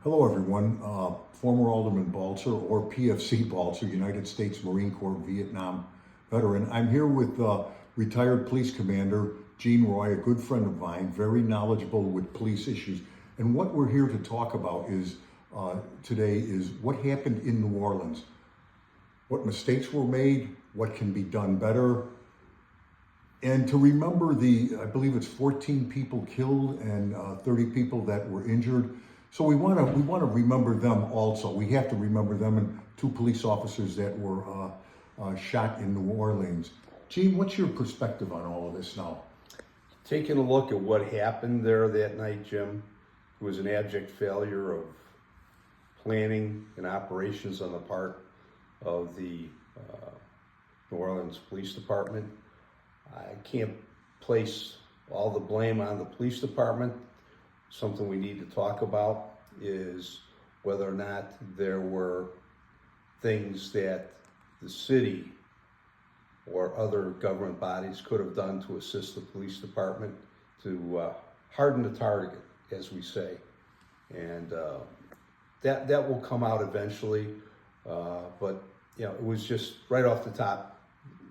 Hello, everyone. Former Alderman Balzer, or PFC Balzer, United States Marine Corps Vietnam veteran. I'm here with retired police commander Gene Roy, a good friend of mine, very knowledgeable with police issues. And what we're here to talk about is today is what happened in New Orleans, what mistakes were made, what can be done better, and to remember I believe it's 14 people killed and 30 people that were injured. So we want to remember them also. We have to remember them and two police officers that were shot in New Orleans. Gene, what's your perspective on all of this now? Taking a look at what happened there that night, Jim, it was an abject failure of planning and operations on the part of the New Orleans Police Department. I can't place all the blame on the police department. Something we need to talk about is whether or not there were things that the city or other government bodies could have done to assist the police department to harden the target, as we say. And that will come out eventually. But it was just right off the top,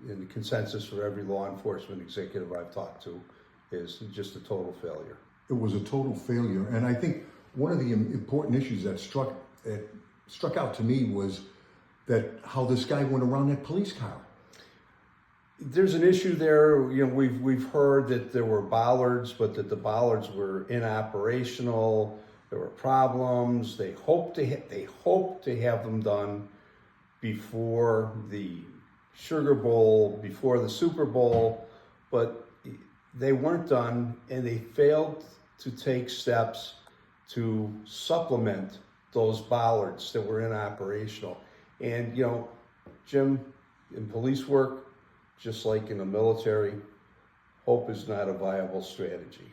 in the consensus for every law enforcement executive I've talked to is just a total failure. It was a total failure. And I think one of the important issues that struck out to me was that how this guy went around that police car. There's an issue there. We've heard that there were bollards, but that the bollards were inoperational. There were problems. They hope to have them done before the Sugar Bowl, before the Super Bowl, but they weren't done, and they failed to take steps to supplement those bollards that were inoperational. And Jim, in police work, just like in the military, hope is not a viable strategy.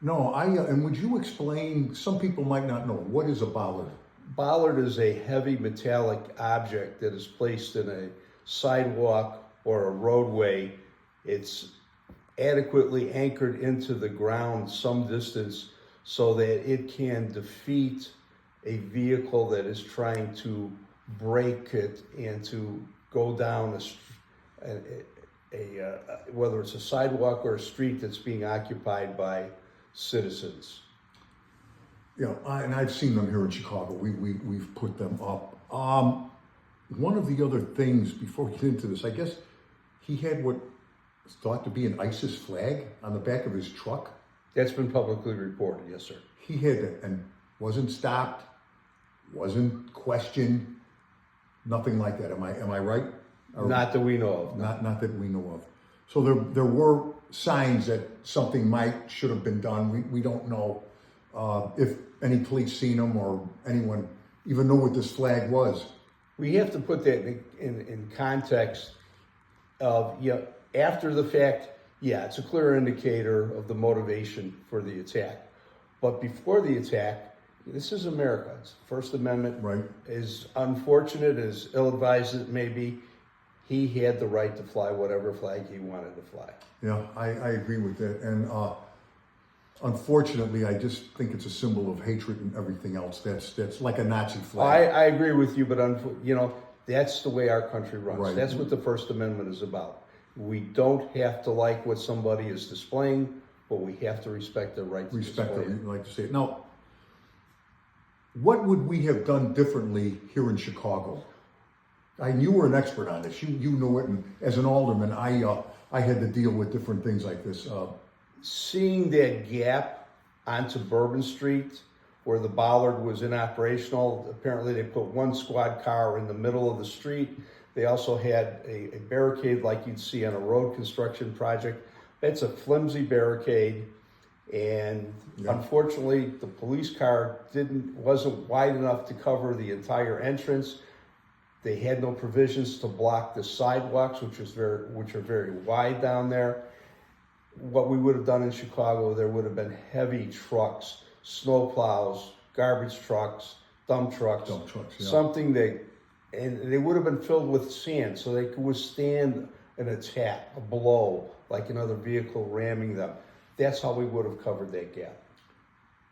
No, and would you explain, some people might not know, what is a bollard? Bollard is a heavy metallic object that is placed in a sidewalk or a roadway. It's adequately anchored into the ground some distance so that it can defeat a vehicle that is trying to brake it and to go down whether it's a sidewalk or a street that's being occupied by citizens. And I've seen them here in Chicago. We've put them up. One of the other things, before we get into this, I guess he had what is thought to be an ISIS flag on the back of his truck. That's been publicly reported, yes, sir. He had it and wasn't stopped, wasn't questioned, nothing like that. Am I right? Not that we know of. No. Not that we know of. So there were signs that something should have been done. We don't know if any police seen him or anyone even know what this flag was. We have to put that in context of, after the fact, it's a clear indicator of the motivation for the attack. But before the attack, this is America. It's First Amendment. Right. As unfortunate, as ill-advised as it may be, he had the right to fly whatever flag he wanted to fly. Yeah, I agree with that. And unfortunately, I just think it's a symbol of hatred and everything else. That's like a Nazi flag. I agree with you, but that's the way our country runs. Right. That's what the First Amendment is about. We don't have to like what somebody is displaying, but we have to respect their right to display it. Like to say it. Now, what would we have done differently here in Chicago? You were an expert on this. You know it, and as an alderman, I had to deal with different things like this. Seeing that gap onto Bourbon Street where the bollard was inoperational, apparently they put one squad car in the middle of the street. They also had a barricade like you'd see on a road construction project. It's a flimsy barricade, and unfortunately the police car wasn't wide enough to cover the entire entrance. They had no provisions to block the sidewalks, which are very wide down there. What we would have done in Chicago, there would have been heavy trucks, snow plows, garbage trucks, dump trucks, something and they would have been filled with sand so they could withstand an attack, a blow, like another vehicle ramming them. That's how we would have covered that gap.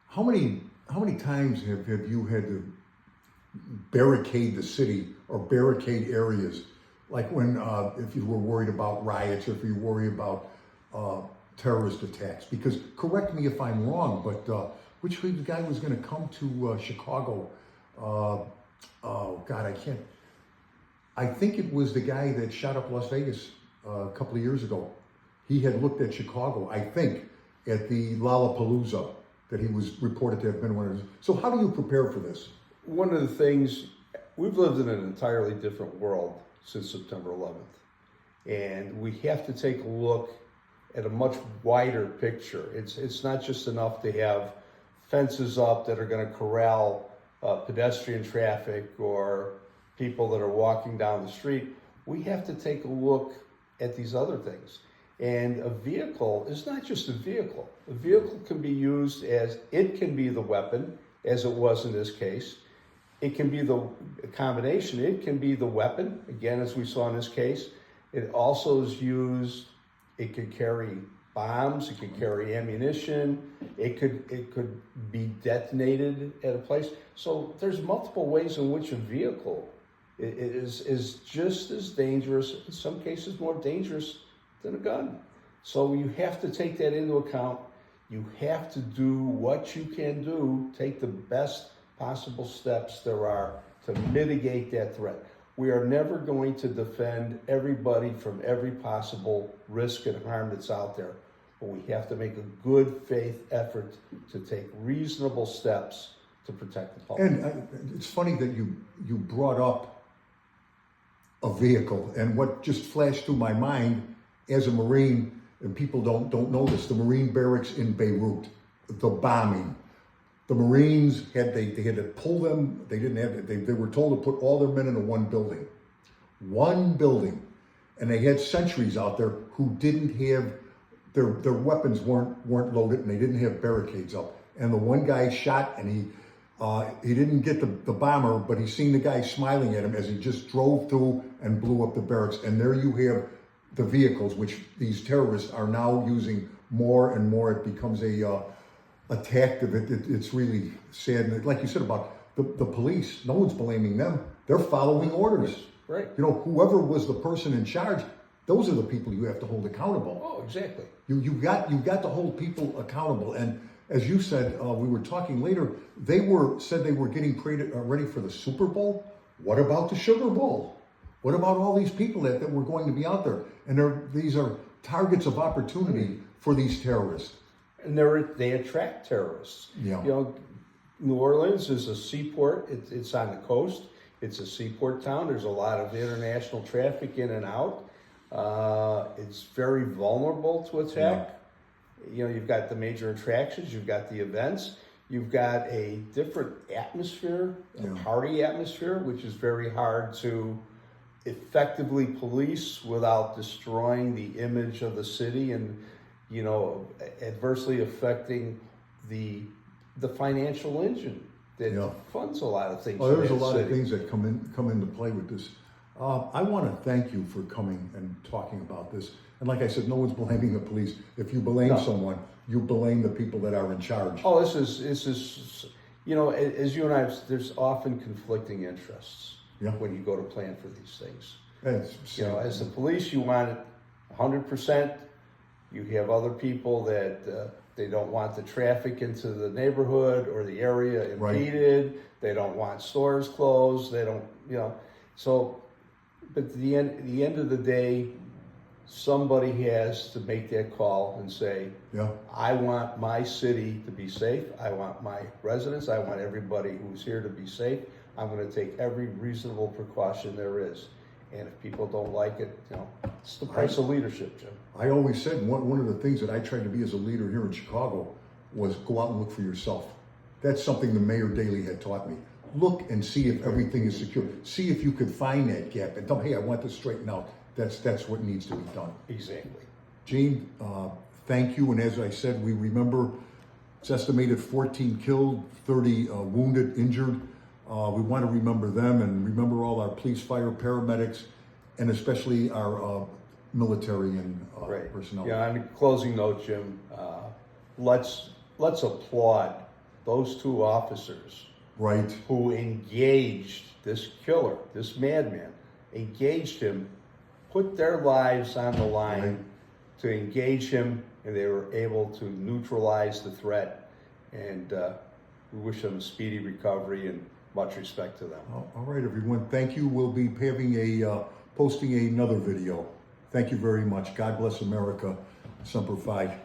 How many how many times have you had to barricade the city or barricade areas, like when if you were worried about riots or if you worry about terrorist attacks? Because correct me if I'm wrong, but which guy was going to come to Chicago? Oh God, I can't. I think it was the guy that shot up Las Vegas a couple of years ago. He had looked at Chicago, I think, at the Lollapalooza that he was reported to have been one of his. So how do you prepare for this? One of the things, we've lived in an entirely different world since September 11th. And we have to take a look at a much wider picture. It's not just enough to have fences up that are going to corral pedestrian traffic or people that are walking down the street. We have to take a look at these other things. And a vehicle is not just a vehicle. A vehicle can be used as, it can be the weapon, as it was in this case. It can be the combination. It can be the weapon, again, as we saw in this case. It also is used, it could carry bombs, it could carry ammunition, it could be detonated at a place. So there's multiple ways in which a vehicle is just as dangerous, in some cases more dangerous than a gun. So you have to take that into account. You have to do what you can do, take the best possible steps there are to mitigate that threat. We are never going to defend everybody from every possible risk and harm that's out there, but we have to make a good faith effort to take reasonable steps to protect the public. And it's funny that you brought up a vehicle, and what just flashed through my mind as a Marine, and people don't know this, the Marine barracks in Beirut, the bombing. The Marines had to pull them. They were told to put all their men into one building, and they had sentries out there who didn't have their weapons weren't loaded, and they didn't have barricades up. And the one guy shot, and he didn't get the bomber, but he seen the guy smiling at him as he just drove through and blew up the barracks. And there you have the vehicles, which these terrorists are now using more and more. It becomes a tactic. It's really sad. And like you said about the police, no one's blaming them. They're following orders. Right. You know, whoever was the person in charge, those are the people you have to hold accountable. Oh, exactly. You got to hold people accountable. And as you said, we were talking later, they said they were getting ready for the Super Bowl. What about the Sugar Bowl? What about all these people that were going to be out there? And these are targets of opportunity for these terrorists. And they attract terrorists. Yeah. You know, New Orleans is a seaport. It's on the coast. It's a seaport town. There's a lot of international traffic in and out. It's very vulnerable to attack. Yeah. You know, you've got the major attractions. You've got the events. You've got a different atmosphere, a party atmosphere, which is very hard to effectively police without destroying the image of the city and, you know, adversely affecting the financial engine that funds a lot of things. Oh, there's a lot of things that come into play with this. I want to thank you for coming and talking about this. And like I said, no one's blaming the police. If you blame someone, you blame the people that are in charge. Oh, this is, you know, as you and I, there's often conflicting interests when you go to plan for these things. You know, as the police, you want it 100%. You have other people that they don't want the traffic into the neighborhood or the area impeded. Right. They don't want stores closed. They don't, you know. So, but at the end of the day, somebody has to make that call and say, I want my city to be safe. I want my residents. I want everybody who's here to be safe. I'm going to take every reasonable precaution there is. And if people don't like it, you know, it's the price of leadership, Jim. I always said one of the things that I tried to be as a leader here in Chicago was go out and look for yourself. That's something the Mayor Daley had taught me. Look and see if everything is secure. See if you could find that gap and tell me, hey, I want this straightened out. That's what needs to be done. Exactly. Gene, thank you. And as I said, we remember it's estimated 14 killed, 30 wounded, injured. We want to remember them and remember all our police, fire, paramedics, and especially our military and personnel. Yeah, on a closing note, Jim, let's applaud those two officers Right. who engaged this killer, this madman, engaged him, put their lives on the line Right. to engage him, and they were able to neutralize the threat. And we wish them a speedy recovery and much respect to them. All right, everyone. Thank you. We'll be having posting another video. Thank you very much. God bless America. Semper Fi.